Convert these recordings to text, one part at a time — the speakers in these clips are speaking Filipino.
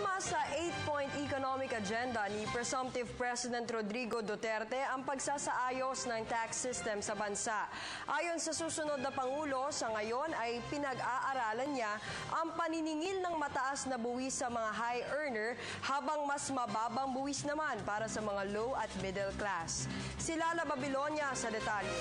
Kasama sa 8-point economic agenda ni Presumptive President Rodrigo Duterte ang pagsasaayos ng tax system sa bansa. Ayon sa susunod na Pangulo, sa ngayon ay pinag-aaralan niya ang paniningil ng mataas na buwis sa mga high earner habang mas mababang buwis naman para sa mga low at middle class. Si Lala Babilonia sa detalye.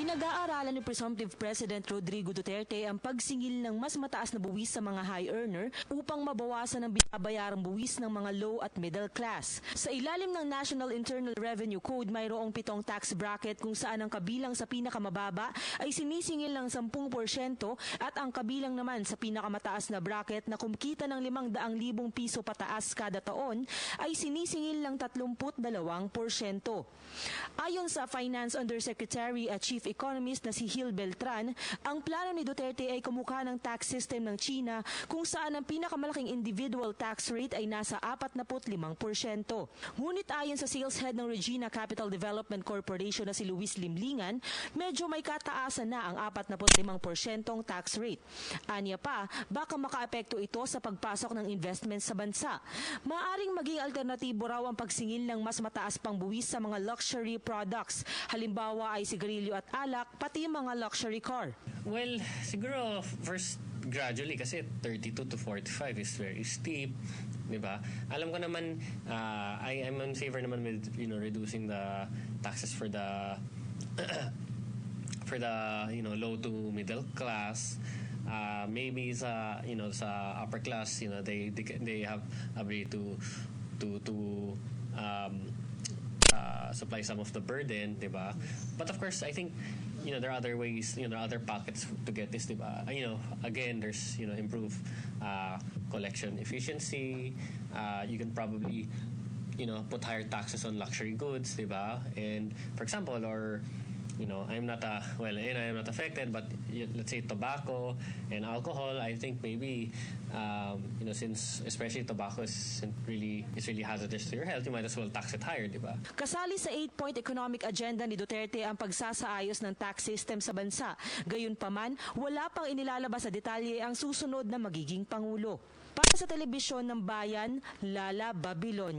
Pinag-aaralan ni Presumptive President Rodrigo Duterte ang pagsingil ng mas mataas na buwis sa mga high earner upang mabawasan ang binabayarang buwis ng mga low at middle class. Sa ilalim ng National Internal Revenue Code, mayroong 7 tax bracket kung saan ang kabilang sa pinakamababa ay sinisingil ng 10% at ang kabilang naman sa pinakamataas na bracket na kumikita ng 500,000 piso pataas kada taon ay sinisingil ng 32%. Ayon sa Finance Undersecretary at Chief Economist na si Gil Beltran, ang plano ni Duterte ay kumukha ng tax system ng China kung saan ang pinakamalaking individual tax rate ay nasa 45%. Ngunit ayon sa sales head ng Regina Capital Development Corporation na si Luis Limlingan, medyo may kataasan na ang 45% tax rate. Anya pa, baka makaapekto ito sa pagpasok ng investments sa bansa. Maaring maging alternatibo raw ang pagsingil ng mas mataas pang buwis sa mga luxury products. Halimbawa ay sigarilyo at alak, pati mga luxury car. Well, siguro first gradually kasi 32 to 45 is very steep, 'di ba? Alam ko naman I'm in favor naman with reducing the taxes for the low to middle class. Maybe sa sa upper class, they have ability to supply some of the burden, 'di ba? But of course, I think there are other ways, there are other pockets to get this, 'di ba? Again, there's improved collection efficiency. You can probably put higher taxes on luxury goods, 'di ba? And for example, or I'm not affected, but let's say tobacco and alcohol, I think maybe since especially tobacco is really hazardous to your health, you might as well tax it higher, di ba? Kasali sa 8-point economic agenda ni Duterte ang pagsasaayos ng tax system sa bansa. Gayunpaman, wala pang inilalabas sa detalye ang susunod na magiging pangulo. Para sa Telebisyon ng Bayan, Lala Babilonia.